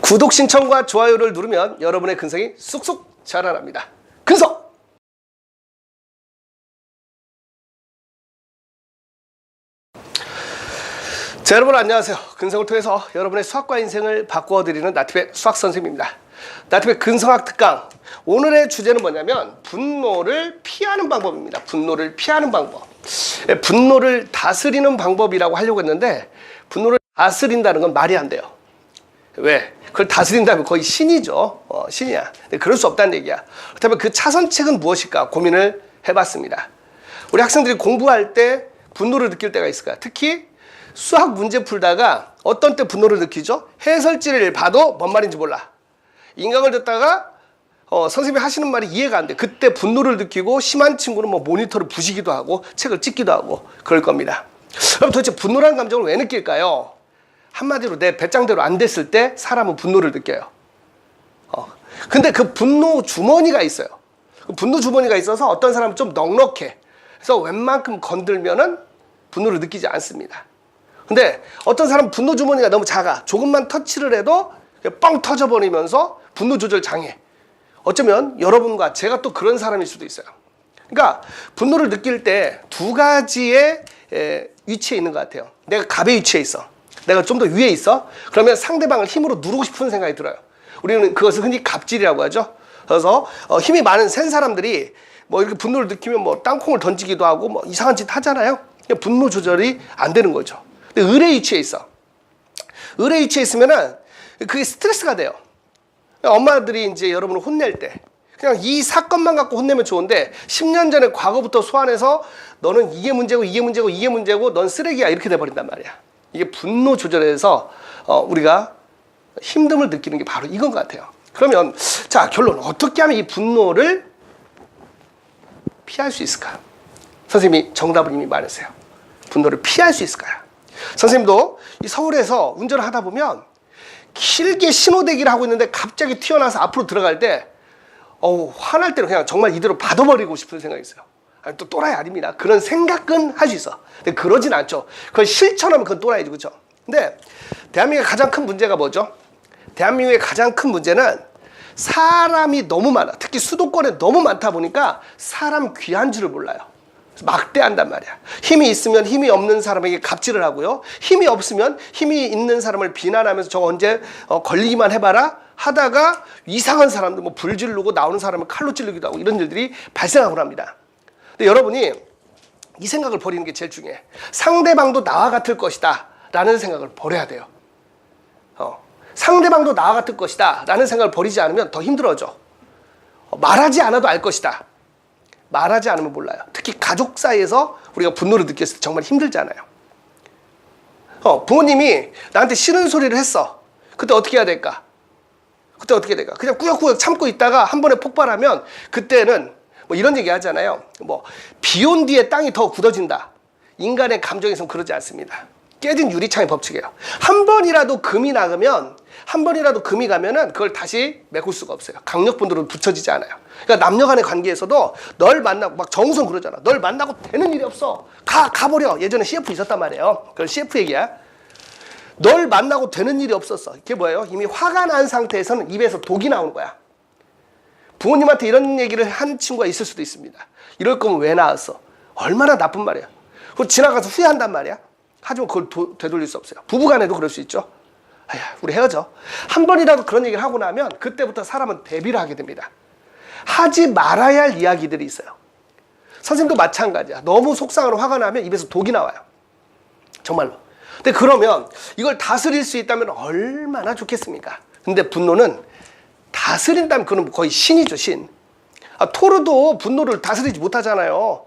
구독 신청과 좋아요를 누르면 여러분의 근성이 쑥쑥 자라납니다. 근성! 자, 여러분 안녕하세요. 근성을 통해서 여러분의 수학과 인생을 바꾸어드리는 나티베 수학선생님입니다. 나티베 근성학 특강, 오늘의 주제는 뭐냐면 분노를 피하는 방법입니다. 분노를 피하는 방법. 분노를 다스리는 방법이라고 하려고 했는데 분노를 다스린다는 건 말이 안 돼요. 왜? 그걸 다스린다면 거의 신이죠. 신이야. 근데 그럴 수 없다는 얘기야. 그렇다면 그 차선책은 무엇일까 고민을 해봤습니다. 우리 학생들이 공부할 때 분노를 느낄 때가 있을까? 특히 수학 문제 풀다가 어떤 때 분노를 느끼죠? 해설지를 봐도 뭔 말인지 몰라. 인강을 듣다가 선생님이 하시는 말이 이해가 안 돼. 그때 분노를 느끼고 심한 친구는 뭐 모니터를 부시기도 하고 책을 찍기도 하고 그럴 겁니다. 그럼 도대체 분노라는 감정을 왜 느낄까요? 한마디로 내 배짱대로 안 됐을 때 사람은 분노를 느껴요. 근데 그 분노 주머니가 있어요. 그 분노 주머니가 있어서 어떤 사람은 좀 넉넉해. 그래서 웬만큼 건들면은 분노를 느끼지 않습니다. 근데 어떤 사람은 분노 주머니가 너무 작아. 조금만 터치를 해도 뻥 터져버리면서 분노 조절 장애. 어쩌면 여러분과 제가 또 그런 사람일 수도 있어요. 그러니까 분노를 느낄 때 두 가지의 위치에 있는 것 같아요. 내가 갑의 위치에 있어. 내가 좀 더 위에 있어. 그러면 상대방을 힘으로 누르고 싶은 생각이 들어요. 우리는 그것을 흔히 갑질이라고 하죠. 그래서 힘이 많은 센 사람들이 뭐 이렇게 분노를 느끼면 뭐 땅콩을 던지기도 하고 뭐 이상한 짓 하잖아요. 분노 조절이 안 되는 거죠. 근데 을의 위치에 있어. 을의 위치에 있으면은 그게 스트레스가 돼요. 엄마들이 이제 여러분을 혼낼 때 그냥 이 사건만 갖고 혼내면 좋은데 10년 전에 과거부터 소환해서 너는 이게 문제고 이게 문제고 이게 문제고 넌 쓰레기야 이렇게 돼버린단 말이야. 이게 분노 조절에서 우리가 힘듦을 느끼는 게 바로 이건 것 같아요. 그러면 자, 결론 어떻게 하면 이 분노를 피할 수 있을까? 선생님이 정답을 이미 말했어요. 분노를 피할 수 있을까요? 선생님도 이 서울에서 운전을 하다 보면 길게 신호대기를 하고 있는데 갑자기 튀어나와서 앞으로 들어갈 때 화날 때는 그냥 정말 이대로 받아버리고 싶은 생각이 있어요. 아니, 또 또라이 아닙니다. 그런 생각은 할 수 있어. 근데 그러진 않죠. 그걸 실천하면 그건 또라이지, 그렇죠? 근데 대한민국의 가장 큰 문제가 뭐죠? 대한민국의 가장 큰 문제는 사람이 너무 많아. 특히 수도권에 너무 많다 보니까 사람 귀한 줄을 몰라요. 막대한단 말이야. 힘이 있으면 힘이 없는 사람에게 갑질을 하고요. 힘이 없으면 힘이 있는 사람을 비난하면서 저 언제 걸리기만 해봐라 하다가 이상한 사람들 뭐 불 지르고 나오는 사람을 칼로 찌르기도 하고 이런 일들이 발생하고 합니다. 근데 여러분이 이 생각을 버리는 게 제일 중요해. 상대방도 나와 같을 것이다 라는 생각을 버려야 돼요. 상대방도 나와 같을 것이다 라는 생각을 버리지 않으면 더 힘들어져. 말하지 않아도 알 것이다. 말하지 않으면 몰라요. 특히 가족 사이에서 우리가 분노를 느꼈을 때 정말 힘들잖아요. 부모님이 나한테 싫은 소리를 했어. 그때 어떻게 해야 될까? 그때 어떻게 될까? 그냥 꾸역꾸역 참고 있다가 한 번에 폭발하면 그때는 뭐 이런 얘기 하잖아요. 뭐 비 온 뒤에 땅이 더 굳어진다. 인간의 감정에서는 그러지 않습니다. 깨진 유리창의 법칙이에요. 한 번이라도 금이 나가면 한 번이라도 금이 가면은 그걸 다시 메꿀 수가 없어요. 강력분들은 붙여지지 않아요. 그러니까 남녀 간의 관계에서도 널 만나고 막 정우성 그러잖아. 널 만나고 되는 일이 없어. 가버려. 예전에 CF 있었단 말이에요. 그건 CF 얘기야. 널 만나고 되는 일이 없었어. 이게 뭐예요? 이미 화가 난 상태에서는 입에서 독이 나오는 거야. 부모님한테 이런 얘기를 한 친구가 있을 수도 있습니다. 이럴 거면 왜 낳았어? 얼마나 나쁜 말이야. 그거 지나가서 후회한단 말이야. 하지만 그걸 되돌릴 수 없어요. 부부간에도 그럴 수 있죠. 아야, 우리 헤어져. 한 번이라도 그런 얘기를 하고 나면 그때부터 사람은 대비를 하게 됩니다. 하지 말아야 할 이야기들이 있어요. 선생님도 마찬가지야. 너무 속상하고 화가 나면 입에서 독이 나와요. 정말로. 근데 그러면 이걸 다스릴 수 있다면 얼마나 좋겠습니까? 근데 분노는 다스린다면 그건 거의 신이죠, 신. 토르도 분노를 다스리지 못하잖아요.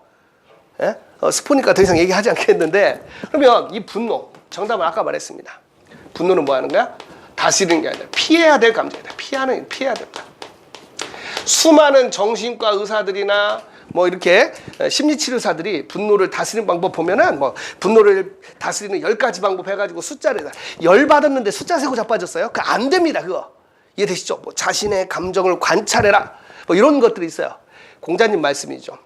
예? 스포니까 더 이상 얘기하지 않겠는데, 그러면 이 분노, 정답은 아까 말했습니다. 분노는 뭐 하는 거야? 다스리는 게 아니라 피해야 될 감정이다. 피해야 된다. 수많은 정신과 의사들이나 뭐 이렇게 심리치료사들이 분노를 다스리는 방법 보면은 뭐 분노를 다스리는 10가지 방법 해가지고 숫자를 열 받았는데 숫자 세고 자빠졌어요? 그거 안 됩니다, 그거. 이해되시죠? 뭐 자신의 감정을 관찰해라. 뭐 이런 것들이 있어요. 공자님 말씀이죠.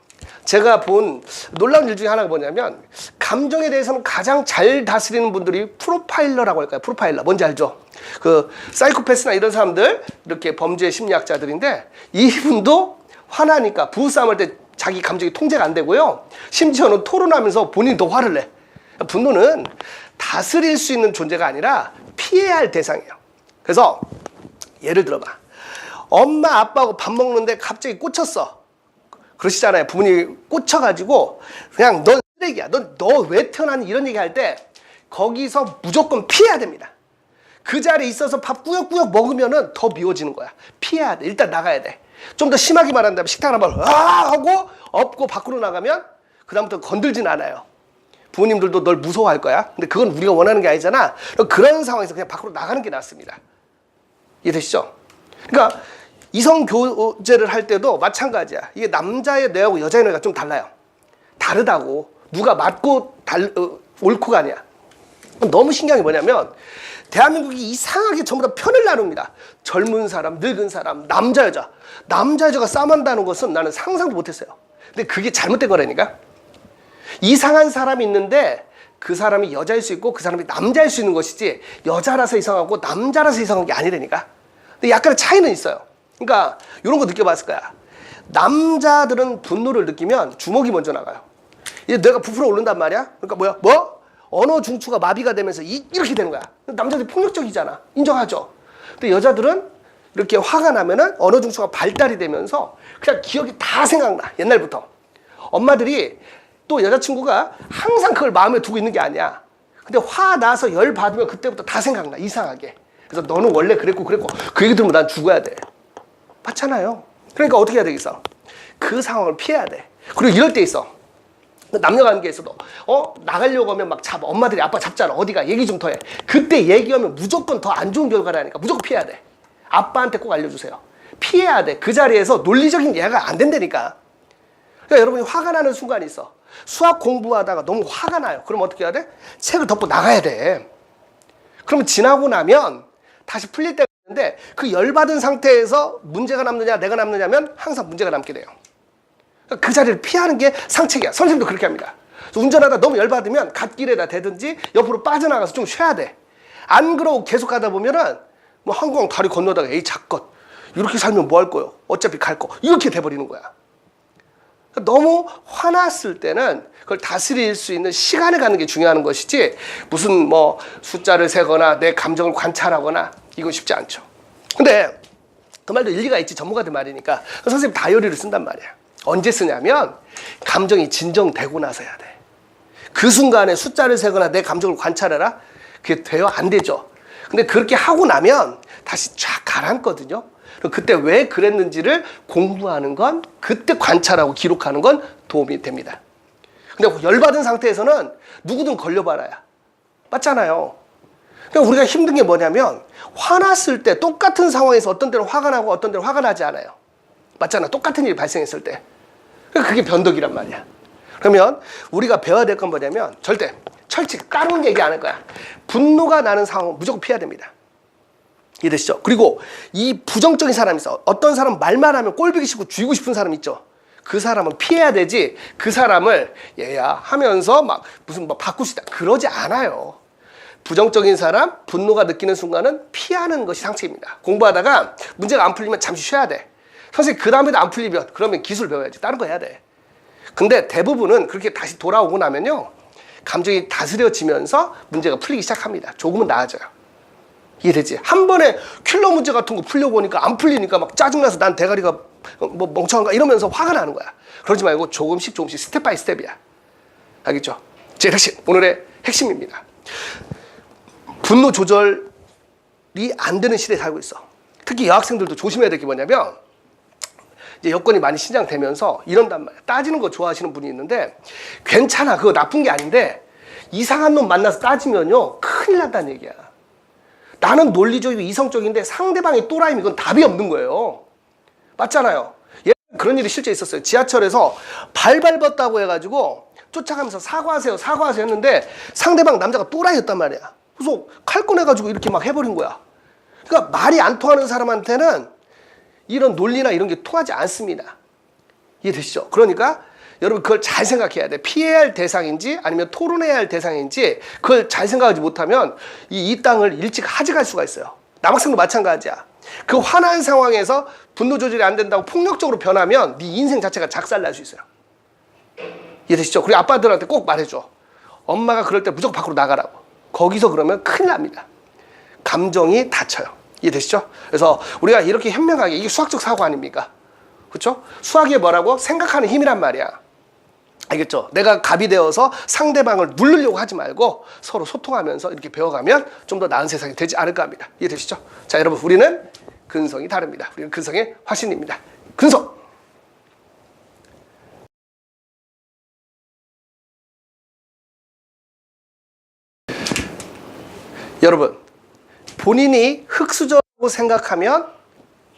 제가 본 놀라운 일 중에 하나가 뭐냐면 감정에 대해서는 가장 잘 다스리는 분들이 프로파일러라고 할까요? 프로파일러. 뭔지 알죠? 그 사이코패스나 이런 사람들, 이렇게 범죄 심리학자들인데, 이분도 화나니까 부부싸움할 때 자기 감정이 통제가 안 되고요. 심지어는 토론하면서 본인이 더 화를 내. 분노는 다스릴 수 있는 존재가 아니라 피해야 할 대상이에요. 그래서 예를 들어봐. 엄마 아빠하고 밥 먹는데 갑자기 꽂혔어. 그러시잖아요. 부모님이 꽂혀가지고 그냥 넌 쓰레기야. 너 왜 태어났니? 이런 얘기할 때 거기서 무조건 피해야 됩니다. 그 자리에 있어서 밥 꾸역꾸역 먹으면은 더 미워지는 거야. 피해야 돼. 일단 나가야 돼. 좀 더 심하게 말한다면 식당 한번 하고 엎고 밖으로 나가면 그다음부터 건들진 않아요. 부모님들도 널 무서워할 거야. 근데 그건 우리가 원하는 게 아니잖아. 그런 상황에서 그냥 밖으로 나가는 게 낫습니다. 이해되시죠? 그러니까 이성 교제를 할 때도 마찬가지야. 이게 남자의 뇌하고 여자의 뇌가 좀 달라요. 다르다고. 누가 맞고 옳고가 아니야. 너무 신기한 게 뭐냐면 대한민국이 이상하게 전부 다 편을 나눕니다. 젊은 사람, 늙은 사람, 남자, 여자. 남자, 여자가 싸움한다는 것은 나는 상상도 못했어요. 근데 그게 잘못된 거라니까. 이상한 사람이 있는데 그 사람이 여자일 수 있고 그 사람이 남자일 수 있는 것이지 여자라서 이상하고 남자라서 이상한 게 아니라니까. 근데 약간의 차이는 있어요. 그러니까 이런 거 느껴봤을 거야. 남자들은 분노를 느끼면 주먹이 먼저 나가요. 이제 뇌가 부풀어 오른단 말이야. 그러니까 뭐? 언어 중추가 마비가 되면서 이렇게 되는 거야. 남자들이 폭력적이잖아. 인정하죠. 근데 여자들은 이렇게 화가 나면은 언어 중추가 발달이 되면서 그냥 기억이 다 생각나. 옛날부터. 엄마들이 또 여자친구가 항상 그걸 마음에 두고 있는 게 아니야. 근데 화 나서 열 받으면 그때부터 다 생각나. 이상하게. 그래서 너는 원래 그랬고 그 얘기 들으면 난 죽어야 돼. 맞잖아요. 그러니까 어떻게 해야 되겠어? 그 상황을 피해야 돼. 그리고 이럴 때 있어. 남녀 관계에서도 나가려고 하면 막 잡아. 엄마들이 아빠 잡잖아. 어디가 얘기 좀 더 해. 그때 얘기하면 무조건 더 안 좋은 결과라니까. 무조건 피해야 돼. 아빠한테 꼭 알려주세요. 피해야 돼. 그 자리에서 논리적인 이해가 안 된다니까. 그러니까 여러분이 화가 나는 순간이 있어. 수학 공부하다가 너무 화가 나요. 그럼 어떻게 해야 돼? 책을 덮고 나가야 돼. 그러면 지나고 나면 다시 풀릴 때가 있는데 그 열받은 상태에서 문제가 남느냐 내가 남느냐면 항상 문제가 남게 돼요. 그 자리를 피하는 게 상책이야. 선생님도 그렇게 합니다. 운전하다 너무 열받으면 갓길에다 대든지 옆으로 빠져나가서 좀 쉬어야 돼. 안 그러고 계속 가다 보면은 뭐 한강 다리 건너다가 에이 작것 이렇게 살면 뭐 할 거요? 어차피 갈 거. 이렇게 돼버리는 거야. 너무 화났을 때는 그걸 다스릴 수 있는 시간을 갖는 게 중요한 것이지 무슨 뭐 숫자를 세거나 내 감정을 관찰하거나 이건 쉽지 않죠. 근데 그 말도 일리가 있지. 전문가들 말이니까. 선생님 다이어리를 쓴단 말이야. 언제 쓰냐면 감정이 진정되고 나서 해야 돼. 그 순간에 숫자를 세거나 내 감정을 관찰해라. 그게 돼요? 안 되죠. 근데 그렇게 하고 나면 다시 쫙 가라앉거든요. 그때 왜 그랬는지를 공부하는 건 그때 관찰하고 기록하는 건 도움이 됩니다. 근데 열받은 상태에서는 누구든 걸려봐라야. 맞잖아요. 그러니까 우리가 힘든 게 뭐냐면 화났을 때 똑같은 상황에서 어떤 때는 화가 나고 어떤 때는 화가 나지 않아요. 맞잖아. 똑같은 일이 발생했을 때. 그게 변덕이란 말이야. 그러면 우리가 배워야 될 건 뭐냐면 절대 철칙 다른 얘기 안 할 거야. 분노가 나는 상황은 무조건 피해야 됩니다. 이해되시죠? 그리고 이 부정적인 사람이 있어. 어떤 사람 말만 하면 꼴보기 싫고 죽이고 싶은 사람 있죠. 그 사람은 피해야 되지 그 사람을 얘야 하면서 막 무슨 뭐 바꿀 수 있다 그러지 않아요. 부정적인 사람 분노가 느끼는 순간은 피하는 것이 상책입니다. 공부하다가 문제가 안 풀리면 잠시 쉬어야 돼. 선생님 그 다음에도 안 풀리면 그러면 기술 배워야지. 다른 거 해야 돼. 근데 대부분은 그렇게 다시 돌아오고 나면요 감정이 다스려지면서 문제가 풀리기 시작합니다. 조금은 나아져요. 이해되지? 한 번에 킬러 문제 같은 거 풀려고 하니까 안 풀리니까 막 짜증나서 난 대가리가 뭐 멍청한가 이러면서 화가 나는 거야. 그러지 말고 조금씩 스텝 바이 스텝이야. 알겠죠? 제일 핵심, 오늘의 핵심입니다. 분노 조절이 안 되는 시대에 살고 있어. 특히 여학생들도 조심해야 될 게 뭐냐면 이제 여건이 많이 신장되면서 이런단 말이야. 따지는 거 좋아하시는 분이 있는데 괜찮아. 그거 나쁜 게 아닌데 이상한 놈 만나서 따지면요 큰일 난다는 얘기야. 나는 논리적이고 이성적인데 상대방이 또라이면 이건 답이 없는 거예요. 맞잖아요. 그런 일이 실제 있었어요. 지하철에서 발 밟았다고 해가지고 쫓아가면서 사과하세요 했는데 상대방 남자가 또라이였단 말이야. 그래서 칼 꺼내가지고 이렇게 막 해버린 거야. 그러니까 말이 안 통하는 사람한테는 이런 논리나 이런 게 통하지 않습니다. 이해되시죠? 그러니까 여러분 그걸 잘 생각해야 돼. 피해야 할 대상인지 아니면 토론해야 할 대상인지 그걸 잘 생각하지 못하면 이 땅을 일찍 하직할 수가 있어요. 남학생도 마찬가지야. 그 화난 상황에서 분노 조절이 안 된다고 폭력적으로 변하면 네 인생 자체가 작살날 수 있어요. 이해되시죠? 그리고 아빠들한테 꼭 말해줘. 엄마가 그럴 때 무조건 밖으로 나가라고. 거기서 그러면 큰일 납니다. 감정이 다쳐요. 이해되시죠? 그래서 우리가 이렇게 현명하게, 이게 수학적 사고 아닙니까? 그렇죠? 수학이 뭐라고? 생각하는 힘이란 말이야. 알겠죠? 내가 갑이 되어서 상대방을 누르려고 하지 말고 서로 소통하면서 이렇게 배워가면 좀 더 나은 세상이 되지 않을까 합니다. 이해되시죠? 자, 여러분, 우리는 근성이 다릅니다. 우리는 근성의 화신입니다. 근성! 여러분, 본인이 흙수저라고 생각하면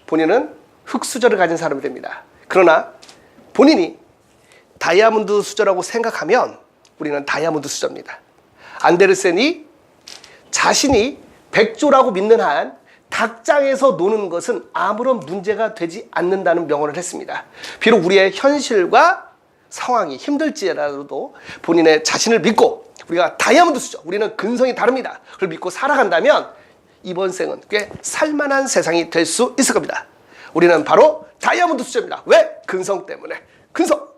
본인은 흙수저를 가진 사람이 됩니다. 그러나 본인이 다이아몬드 수저라고 생각하면 우리는 다이아몬드 수저입니다. 안데르센이 자신이 백조라고 믿는 한 닭장에서 노는 것은 아무런 문제가 되지 않는다는 명언을 했습니다. 비록 우리의 현실과 상황이 힘들지라도 본인의 자신을 믿고 우리가 다이아몬드 수저, 우리는 근성이 다릅니다. 그걸 믿고 살아간다면 이번 생은 꽤 살만한 세상이 될 수 있을 겁니다. 우리는 바로 다이아몬드 수저입니다. 왜? 근성 때문에. 근성!